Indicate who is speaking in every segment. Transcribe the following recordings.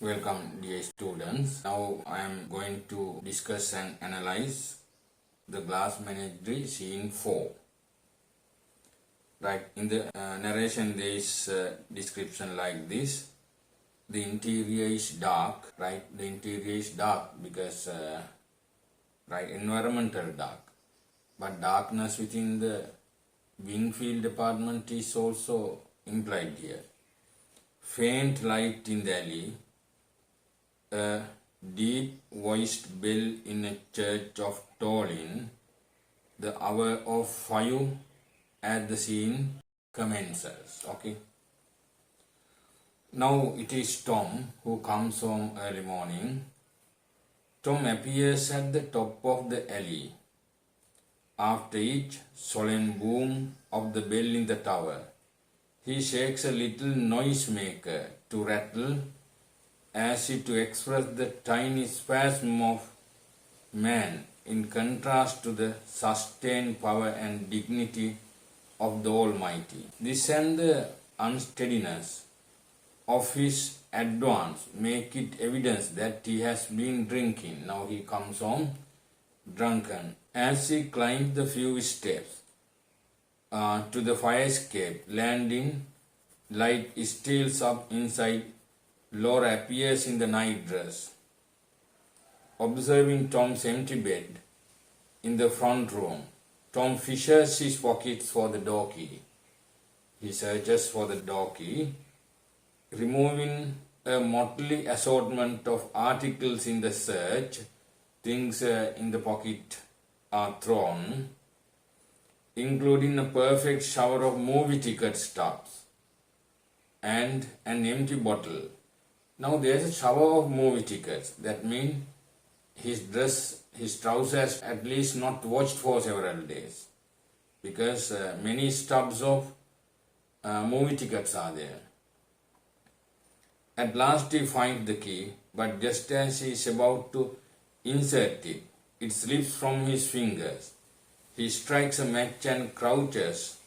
Speaker 1: Welcome dear students. Now I am going to discuss and analyze the glass menagerie scene 4. Right, in the narration there is description like this. The interior is dark, right? The interior is dark because, environmental dark. But darkness within the Wingfield apartment is also implied here. Faint light in the alley, a deep-voiced bell in a church of tolling, the hour of 5 as the scene commences. Okay. Now it is Tom who comes home early morning. Tom appears at the top of the alley. After each solemn boom of the bell in the tower, he shakes a little noisemaker to rattle as if to express the tiny spasm of man in contrast to the sustained power and dignity of the Almighty. This and the unsteadiness of his advance make it evidence that he has been drinking. Now he comes home drunken. As he climbs the few steps to the fire escape landing, light steals up inside. Laura appears in the night dress. Observing Tom's empty bed in the front room, Tom fishes his pockets for the door key. He searches for the door key, removing a motley assortment of articles in the search. Things in the pocket are thrown, including a perfect shower of movie ticket stubs and an empty bottle. Now there's a shower of movie tickets. That means his trousers at least not washed for several days, because many stubs of movie tickets are there. At last he finds the key, but just as he is about to insert it, it slips from his fingers. He strikes a match and crouches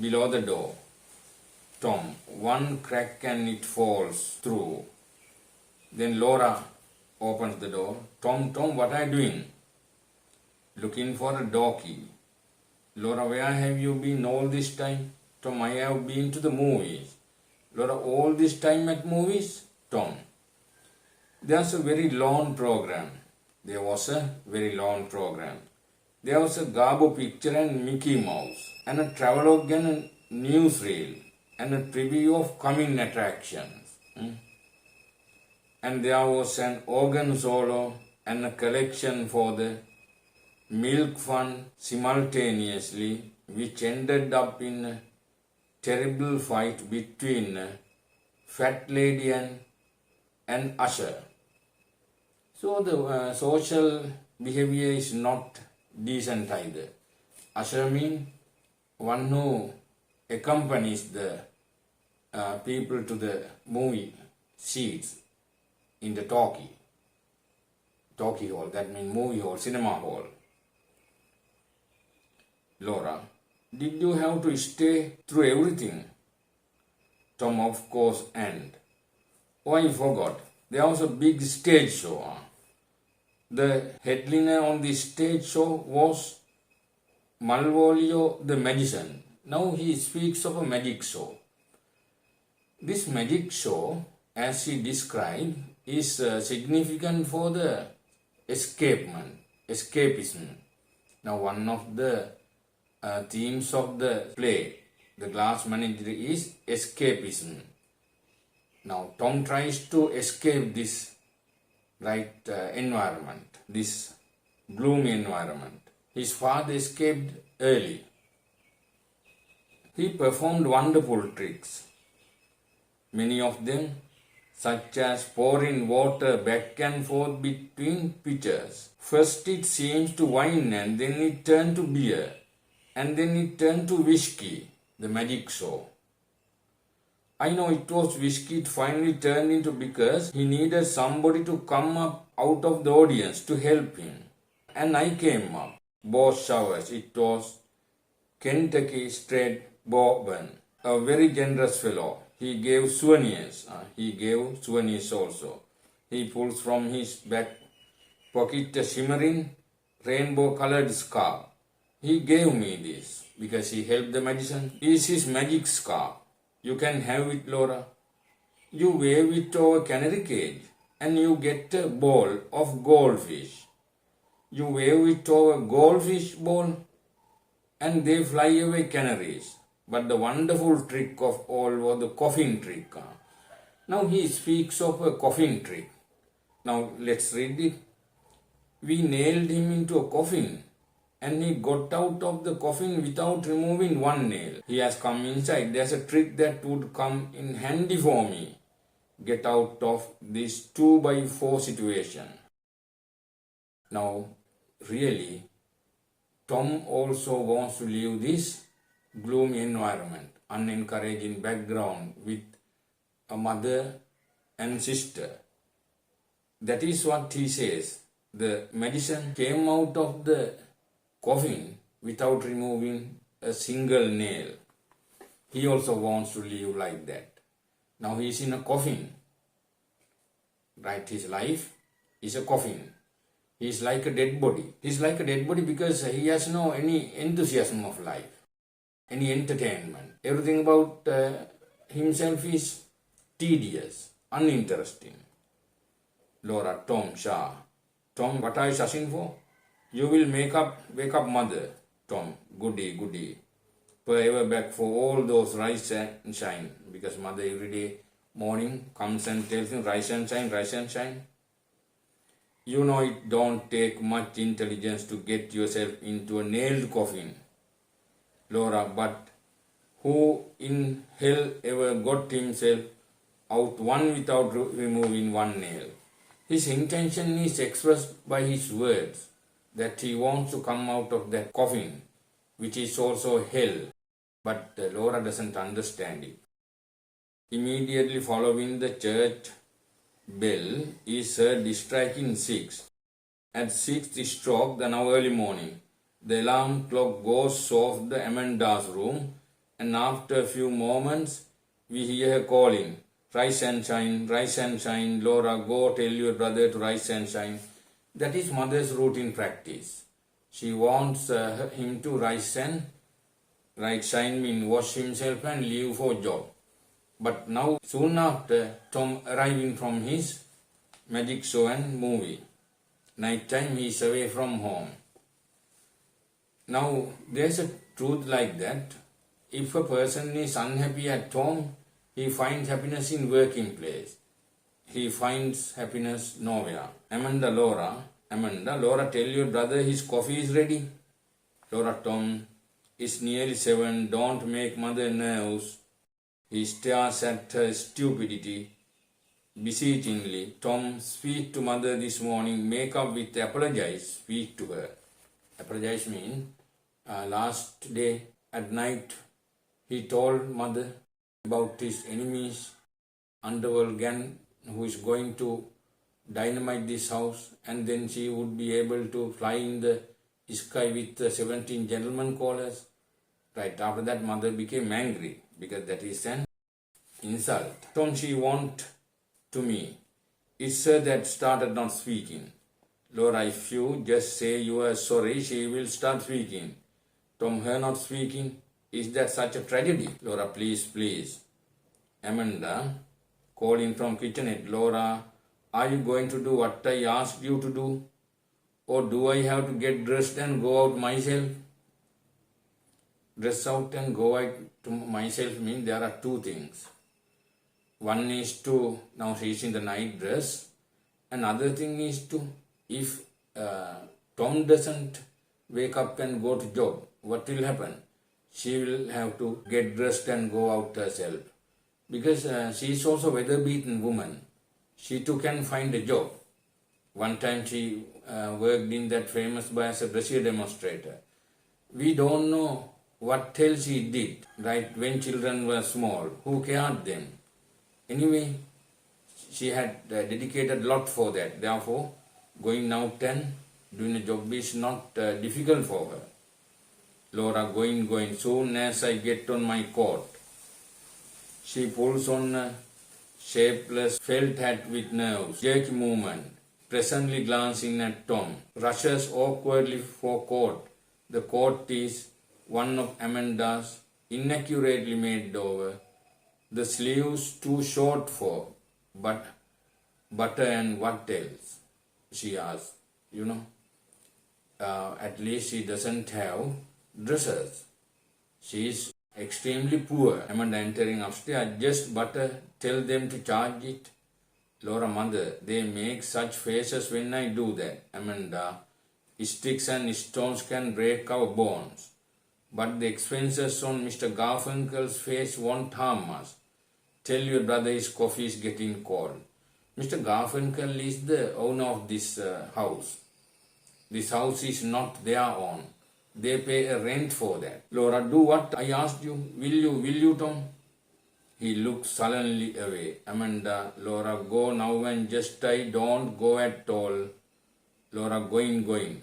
Speaker 1: below the door. Tom, one crack and it falls through. Then Laura opens the door. Tom, what are you doing? Looking for a door key. Laura, where have you been all this time? Tom, I have been to the movies. Laura, all this time at movies? Tom, there's a very long program. There was a very long program. There was a Garbo picture and Mickey Mouse, and a travelogue and a newsreel, and a preview of coming attractions. And there was an organ solo and a collection for the milk fund simultaneously, which ended up in a terrible fight between Fat Lady and Usher. So the social behavior is not decent either. Usher means one who accompanies the people to the movie seats in the talkie hall. That means movie hall, cinema hall. Laura, did you have to stay through everything? Tom, of course, and oh, I forgot. There was a big stage show. The headliner on the stage show was Malvolio the magician. Now he speaks of a magic show. This magic show, as he described, is significant for the escapism. Now one of the themes of the play, The Glass Menagerie, is escapism. Now Tom tries to escape this environment, this gloomy environment. His father escaped early. He performed wonderful tricks, many of them such as pouring water back and forth between pitchers. First it seems to wine, and then it turned to beer, and then it turned to whiskey, the magic show. I know it was whiskey it finally turned into because he needed somebody to come up out of the audience to help him. And I came up. Both showers. It was Kentucky Straight Bourbon. A very generous fellow. He gave souvenirs. He gave souvenirs also. He pulls from his back pocket a shimmering rainbow-colored scarf. He gave me this because he helped the magician. This is magic scarf. You can have it, Laura. You wave it over canary cage and you get a ball of goldfish. You wave it over goldfish ball and they fly away canaries. But the wonderful trick of all was the coffin trick. Now he speaks of a coffin trick. Now let's read it. We nailed him into a coffin and he got out of the coffin without removing one nail. He has come inside. There's a trick that would come in handy for me. Get out of this 2x4 situation. Now, really, Tom also wants to leave this gloomy environment, unencouraging background with a mother and sister. That is what he says. The magician came out of the coffin without removing a single nail. He also wants to live like that. Now he is in a coffin. Right? His life is a coffin. He is like a dead body. He is like a dead body because he has no any enthusiasm of life, any entertainment. Everything about himself is tedious, uninteresting. Laura, Tom, Shah. Tom, what are you searching for? You will wake up mother. Tom, goody. Forever back for all those rise and shine. Because mother every day morning comes and tells him rise and shine. You know it don't take much intelligence to get yourself into a nailed coffin. Laura, but who in hell ever got himself out one without removing one nail? His intention is expressed by his words that he wants to come out of that coffin, which is also hell. But Laura doesn't understand it. Immediately following the church bell is heard striking 6. At 6th stroke, the now early morning, the alarm clock goes off the Amanda's room, and after a few moments, we hear her calling, rise and shine, Laura, go tell your brother to rise and shine. That is mother's routine practice. She wants him to rise and shine means wash himself and leave for job. But now, soon after Tom arriving from his magic show and movie, night time he is away from home. Now, there's a truth like that. If a person is unhappy at home, he finds happiness in working place. He finds happiness nowhere. Laura, tell your brother his coffee is ready. Laura, Tom, it's nearly 7. Don't make mother nervous. He stares at her stupidity beseechingly. Tom, speak to mother this morning. Make up with apologize. Speak to her. Apologize means last day at night he told mother about his enemies, underworld gang who is going to dynamite this house, and then she would be able to fly in the sky with 17 gentlemen callers. Right after that, mother became angry because that is an insult. Tom, she want to me. It's her that started not speaking. Laura, if you just say you are sorry, she will start speaking. Tom, her not speaking, is that such a tragedy? Laura, please. Amanda, calling from kitchenette. Laura, are you going to do what I asked you to do? Or do I have to get dressed and go out myself? Dress out and go out to myself means there are two things. One is to, now she is in the night dress. Another thing is to, if Tom doesn't wake up and go to job, what will happen? She will have to get dressed and go out herself. Because she is also a weather-beaten woman. She too can find a job. One time she worked in that famous bar as a brazier demonstrator. We don't know what else she did, right, when children were small. Who cared them? Anyway, she had dedicated a lot for that. Therefore, going out and doing a job is not difficult for her. Laura, going. Soon as I get on my coat, she pulls on a shapeless felt hat with nerves, jerky movement, presently glancing at Tom, rushes awkwardly for coat. The coat is one of Amanda's, inaccurately made over, the sleeves too short for, but butter and what else? She asks, at least she doesn't have dresses. She is extremely poor. Amanda entering upstairs, just butter, tell them to charge it. Laura, mother, they make such faces when I do that. Amanda, sticks and stones can break our bones. But the expenses on Mr. Garfunkel's face won't harm us. Tell your brother his coffee is getting cold. Mr. Garfunkel is the owner of this house. This house is not their own. They pay a rent for that. Laura, do what I asked you. Will you, Tom? He looked sullenly away. Amanda, Laura, go now and just don't go at all. Laura, going.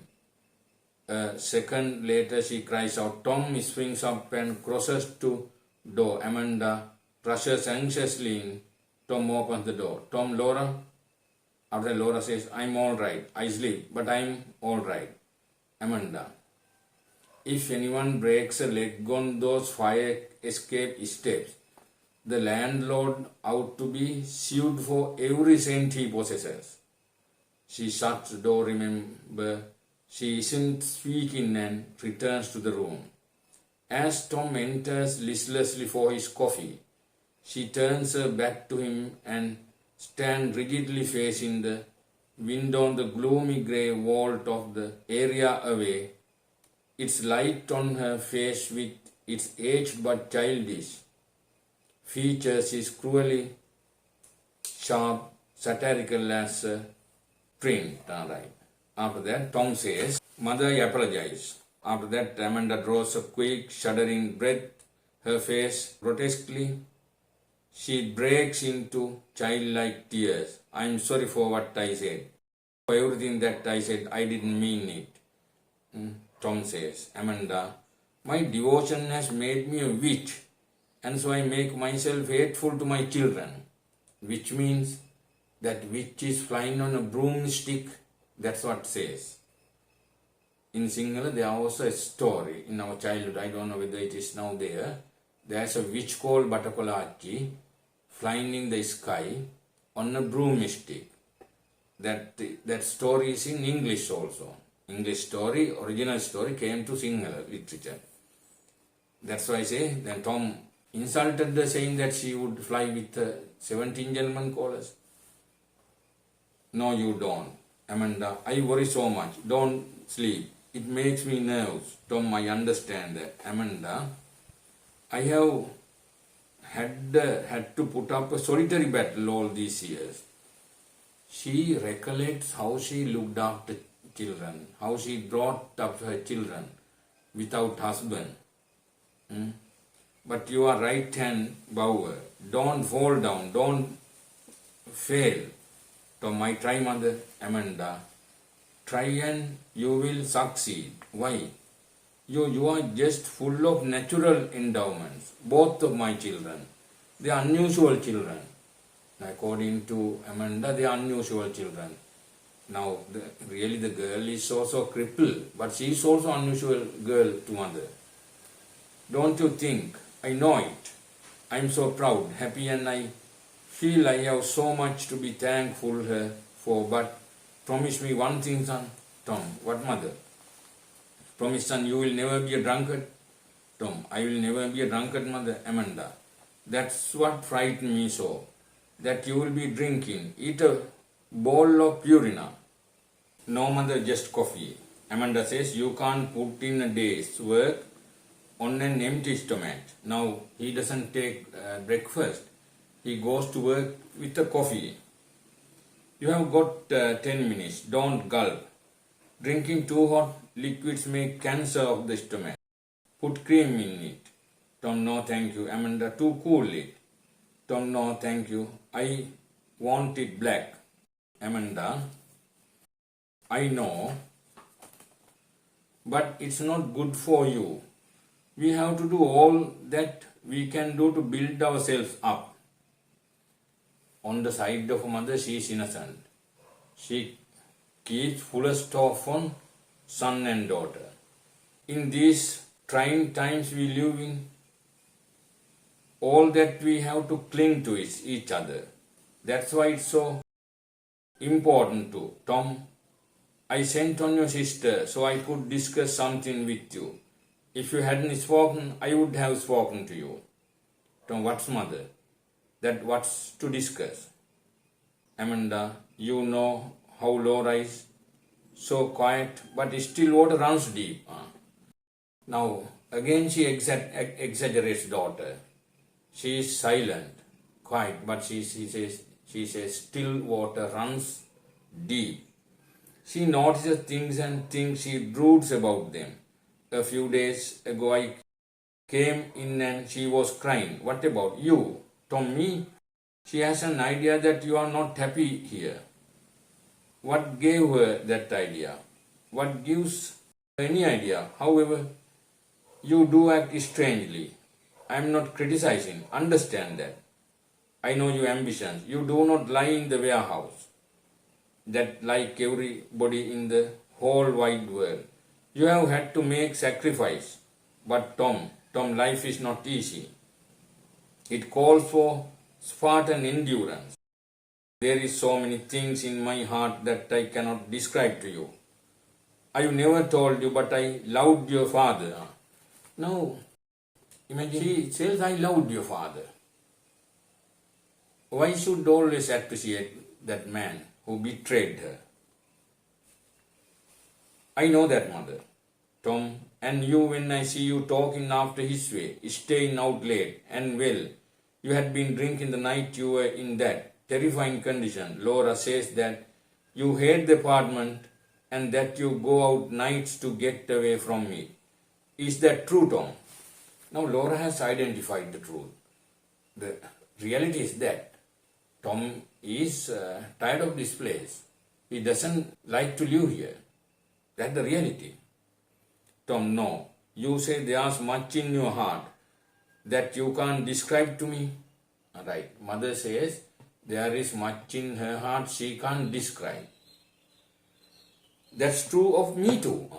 Speaker 1: A second later she cries out. Tom springs up and crosses to door. Amanda rushes anxiously in. Tom opens the door. Tom, Laura. After Laura says, I'm all right. I sleep, but I'm all right. Amanda. If anyone breaks a leg on those fire escape steps, the landlord ought to be sued for every cent he possesses. She shuts the door, remember, she isn't speaking, and returns to the room. As Tom enters listlessly for his coffee, she turns her back to him and stands rigidly facing the window on the gloomy grey vault of the area away. Its light on her face with its aged but childish features is cruelly sharp, satirical as a print. Right. After that, Tom says, Mother, I apologize. After that, Amanda draws a quick, shuddering breath, her face grotesquely. She breaks into childlike tears. I'm sorry for what I said. For everything that I said, I didn't mean it. Tom says, Amanda, my devotion has made me a witch, and so I make myself hateful to my children. Which means that witch is flying on a broomstick. That's what it says. In Sinhala, there was a story in our childhood. I don't know whether it is now there. There's a witch called Batakolachi flying in the sky on a broomstick. That story is in English also. English story, original story came to Sinhala literature. That's why I say, then Tom insulted her saying that she would fly with 17 gentlemen callers. No, you don't. Amanda, I worry so much. Don't sleep. It makes me nervous. Tom, I understand that. Amanda, I have had to put up a solitary battle all these years. She recollects how she looked after children, how she brought up her children without husband. But you are right hand bower. Don't fall down. Don't fail. Tom, I try, Mother. Amanda, try and you will succeed. Why? You are just full of natural endowments. Both of my children. They are unusual children. According to Amanda, they are unusual children. Now, really the girl is also crippled, but she is also unusual girl to mother. Don't you think? I know it. I am so proud, happy, and I feel I have so much to be thankful her for, but promise me one thing, son. Tom, what, mother? Promise, son, you will never be a drunkard. Tom, I will never be a drunkard, mother. Amanda, that's what frightened me so, that you will be drinking. Eat a bowl of Purina. No, mother, just coffee. Amanda says, you can't put in a day's work on an empty stomach. Now, he doesn't take breakfast. He goes to work with a coffee. You have got 10 minutes. Don't gulp. Drinking too hot liquids make cancer of the stomach. Put cream in it. Tom, no thank you. Amanda, too cool it. Tom, no thank you. I want it black. Amanda, I know, but it's not good for you. We have to do all that we can do to build ourselves up. on the side of mother, she is innocent. She keeps fullest off on son and daughter. In these trying times we live in, all that we have to cling to is each other. That's why it's so important to Tom. I sent on your sister so I could discuss something with you. If you hadn't spoken, I would have spoken to you. Tom, what's mother? That what's to discuss? Amanda, you know how Laura is so quiet, but still water runs deep. Now, again she exaggerates daughter. She is silent, quiet, but she says still water runs deep. She notices things and thinks, she broods about them. A few days ago I came in and she was crying. What about you? Tom, me? She has an idea that you are not happy here. What gave her that idea? What gives her any idea? However, you do act strangely. I am not criticizing. Understand that. I know your ambitions. You do not lie in the warehouse. That like everybody in the whole wide world. You have had to make sacrifice. But Tom, life is not easy. It calls for Spartan endurance. There is so many things in my heart that I cannot describe to you. I never told you, but I loved your father. Now, imagine she says, I loved your father. Why should always appreciate that man who betrayed her? I know that, mother. Tom, and you, when I see you talking after his way, staying out late, and well, you had been drinking the night you were in that terrifying condition. Laura says that you hate the apartment and that you go out nights to get away from me. Is that true, Tom? Now Laura has identified the truth. The reality is that Tom is tired of this place. He doesn't like to live here. That's the reality. Tom, no. You say there's much in your heart that you can't describe to me. Right. Mother says there is much in her heart she can't describe. That's true of me too.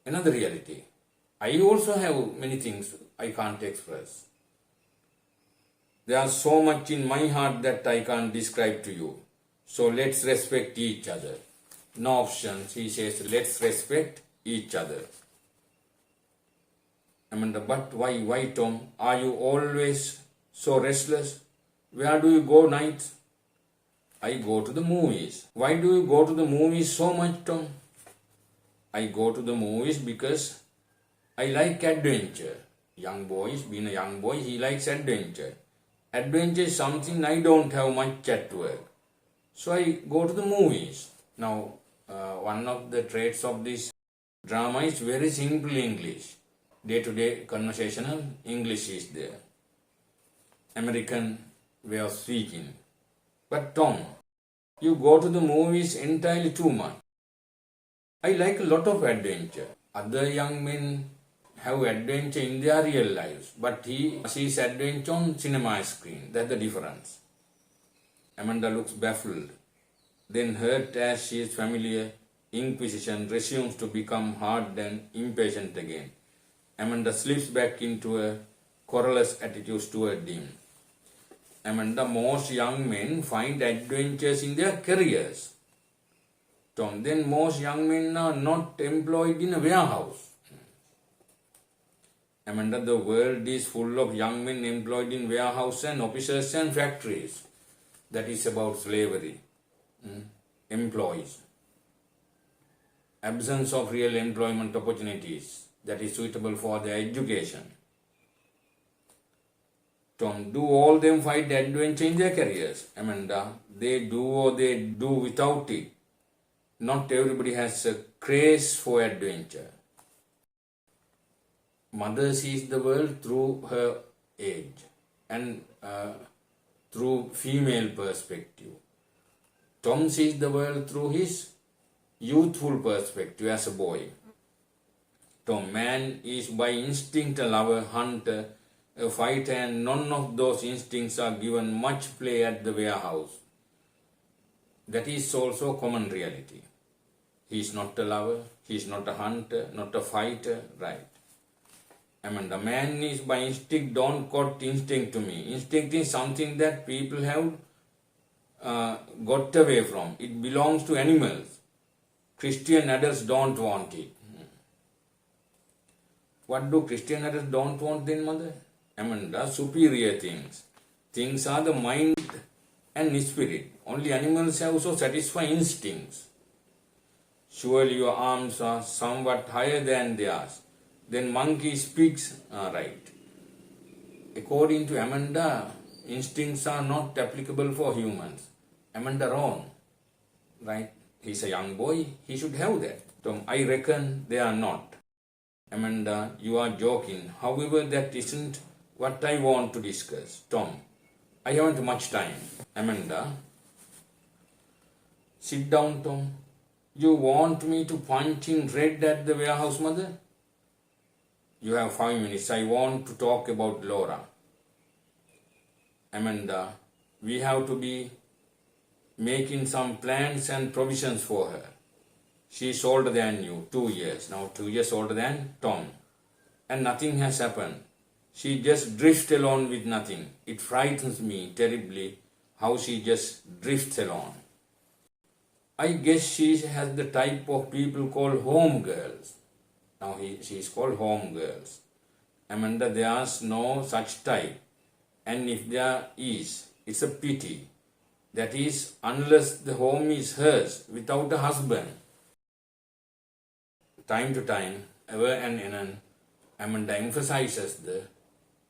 Speaker 1: Another reality. I also have many things I can't express. There's so much in my heart that I can't describe to you. So let's respect each other. No options. He says, let's respect each other. Amanda, but why Tom? Are you always so restless? Where do you go nights? I go to the movies. Why do you go to the movies so much, Tom? I go to the movies because I like adventure. Young boys, being a young boy, he likes adventure. Adventure is something I don't have much at work. So I go to the movies. Now, one of the traits of this drama is very simple English. Day-to-day conversational English is there. American way of speaking. But Tom, you go to the movies entirely too much. I like a lot of adventure. Other young men have adventure in their real lives, but he sees adventure on cinema screen. That's the difference. Amanda looks baffled, then hurt as she is familiar. Inquisition resumes to become hard and impatient again. Amanda slips back into a querulous attitude toward him. Amanda, most young men find adventures in their careers. Tom, then most young men are not employed in a warehouse. Amanda, the world is full of young men employed in warehouses and offices and factories. That is about slavery. Employees. Absence of real employment opportunities that is suitable for their education. Tom, do all them find adventure in their careers? Amanda, they do or they do without it. Not everybody has a craze for adventure. Mother sees the world through her age and through female perspective. Tom sees the world through his youthful perspective as a boy. Tom, man is by instinct a lover, hunter, a fighter, and none of those instincts are given much play at the warehouse. That is also common reality. He is not a lover, he is not a hunter, not a fighter, right? I mean, the man is by instinct. Don't quote instinct to me. Instinct is something that people have got away from. It belongs to animals. Christian adults don't want it. What do Christian adults don't want then, mother? I mean, the superior things. Things are the mind and spirit. Only animals have so satisfy instincts. Surely your arms are somewhat higher than theirs. Then monkey speaks right. According to Amanda, instincts are not applicable for humans. Amanda wrong. Right? He's a young boy. He should have that. Tom, I reckon they are not. Amanda, you are joking. However, that isn't what I want to discuss. Tom, I haven't much time. Amanda, sit down, Tom. You want me to punch in red at the warehouse, mother? You have 5 minutes. I want to talk about Laura. Amanda, we have to be making some plans and provisions for her. She is older than you, 2 years. Now 2 years older than Tom. And nothing has happened. She just drifts along with nothing. It frightens me terribly how she just drifts along. I guess she has the type of people called home girls. Now she is called home girls. Amanda, there's no such type. And if there is, it's a pity. That is, unless the home is hers without a husband. Time to time, ever and anon, Amanda emphasizes the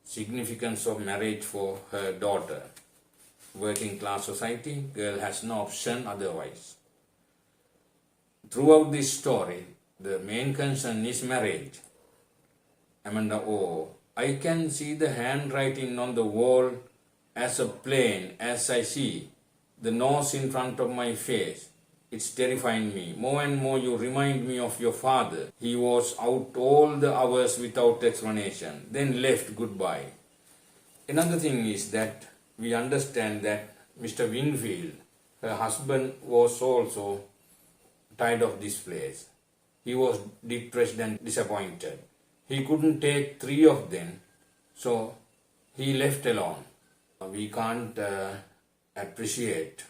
Speaker 1: significance of marriage for her daughter. Working class society, girl has no option otherwise. Throughout this story, the main concern is marriage. Amanda, oh, I can see the handwriting on the wall as plain as I see the nose in front of my face. It's terrifying me. More and more you remind me of your father. He was out all the hours without explanation, then left goodbye. Another thing is that we understand that Mr. Winfield, her husband, was also tired of this place. He was depressed and disappointed. He couldn't take 3 of them, so he left alone. We can't appreciate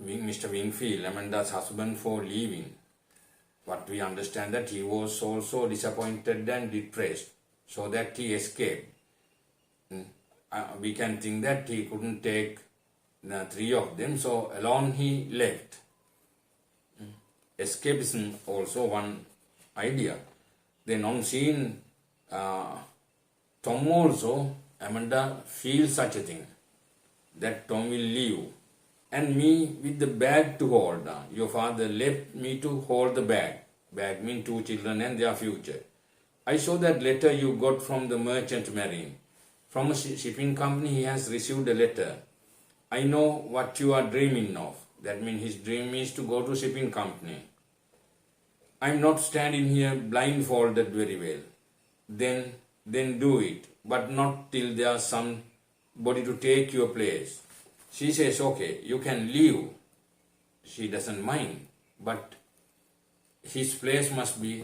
Speaker 1: Mr. Wingfield, Amanda's husband, for leaving. But we understand that he was also disappointed and depressed, so that he escaped. We can think that he couldn't take 3 of them, so alone he left. Escapism also one idea. Then on seeing Tom also, Amanda feels such a thing, that Tom will leave. And me with the bag to hold. Your father left me to hold the bag. Bag means 2 children and their future. I saw that letter you got from the merchant marine. From a shipping company he has received a letter. I know what you are dreaming of. That means his dream is to go to shipping company. I'm not standing here blindfolded very well. Then do it. But not till there's somebody to take your place. She says, okay, you can leave. She doesn't mind. But his place must be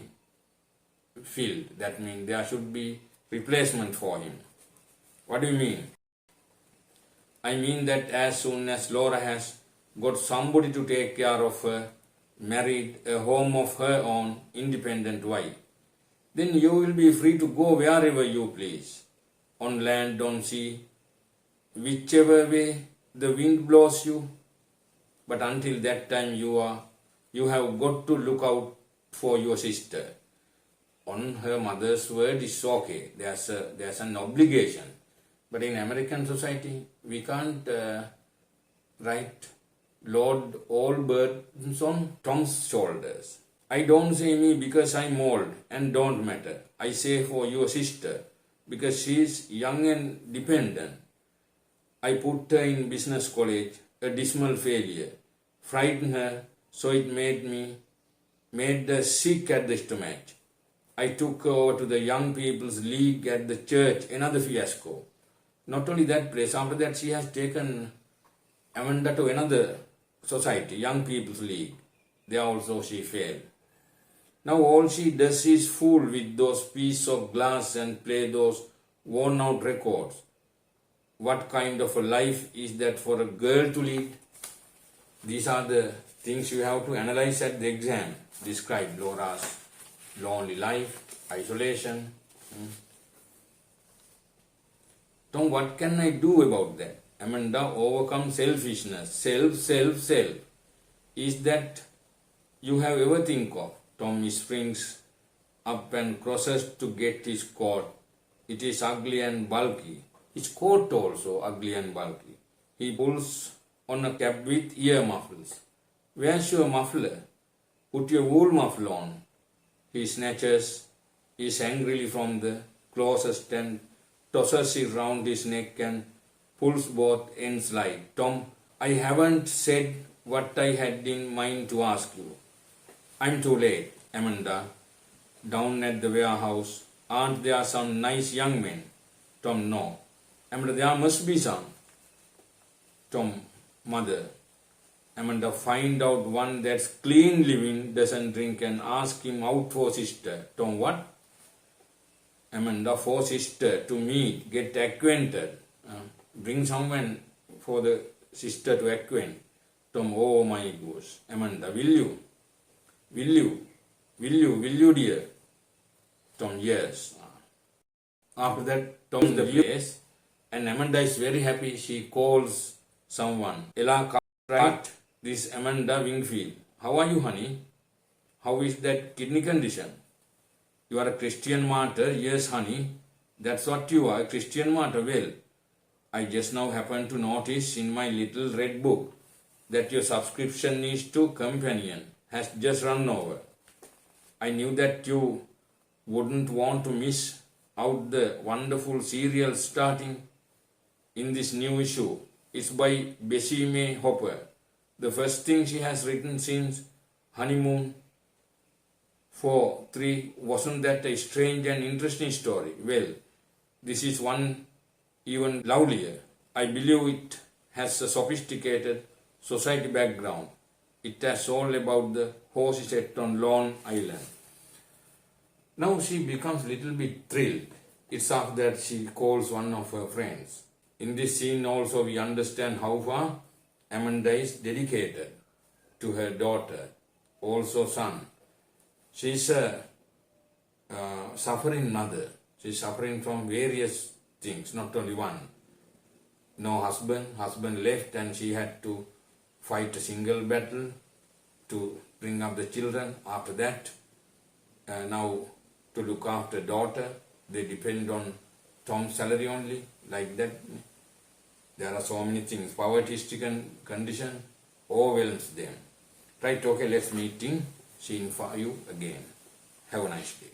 Speaker 1: filled. That means there should be replacement for him. What do you mean? I mean that as soon as Laura has got somebody to take care of her, married, a home of her own, independent wife, then you will be free to go wherever you please. On land, on sea, whichever way the wind blows you. But until that time you have got to look out for your sister. On her mother's word is okay. There's an obligation. But in American society, we can't load all burdens on Tom's shoulders. I don't say me because I'm old and don't matter. I say for your sister because she is young and dependent. I put her in business college, a dismal failure, frightened her so it made her sick at the stomach. I took over to the Young People's League at the church, another fiasco. Not only that place, after that she has taken Amanda to another society, Young People's League. There also she failed. Now all she does is fool with those pieces of glass and play those worn out records. What kind of a life is that for a girl to lead? These are the things you have to analyze at the exam. Describe Laura's lonely life, isolation. Tom, what can I do about that? Amanda, overcome selfishness. Self. Is that you have ever think of? Tom springs up and crosses to get his coat. It is ugly and bulky. His coat also ugly and bulky. He pulls on a cap with ear muffles. Where's your muffler? Put your wool muffler on. He snatches it angrily from the closest and tosses it round his neck and pulls both ends light. Tom, I haven't said what I had in mind to ask you. I'm too late, Amanda. Down at the warehouse, aren't there some nice young men? Tom, no. Amanda, there must be some. Tom, mother. Amanda, find out one that's clean living, doesn't drink, and ask him out for sister. Tom, what? Amanda, for sister to meet, get acquainted. Bring someone for the sister to acquaint. Tom, oh my gosh. Amanda, will you? Will you, dear? Tom, yes. After that, Tom, the yes, and Amanda is very happy. She calls someone. Ella, right? This Amanda Wingfield. How are you, honey? How is that kidney condition? You are a Christian martyr. Yes, honey. That's what you are, a Christian martyr. Well, I just now happened to notice in my little red book that your subscription is to Companion has just run over. I knew that you wouldn't want to miss out the wonderful serial starting in this new issue. It's by Bessie May Hopper. The first thing she has written since Honeymoon 4-3. Wasn't that a strange and interesting story? Well, this is one even lovelier. I believe it has a sophisticated society background. It is all about the horse set on Long Island. Now she becomes a little bit thrilled. It's after that she calls one of her friends. In this scene also we understand how far Amanda is dedicated to her daughter, also son. She's a suffering mother. She's suffering from various things, not only one. No husband left and she had to fight a single battle to bring up the children. After that, now to look after daughter, they depend on Tom's salary only, like that. There are so many things. Poverty-stricken condition overwhelms them. Right, okay, let's meet in scene 5 again. Have a nice day.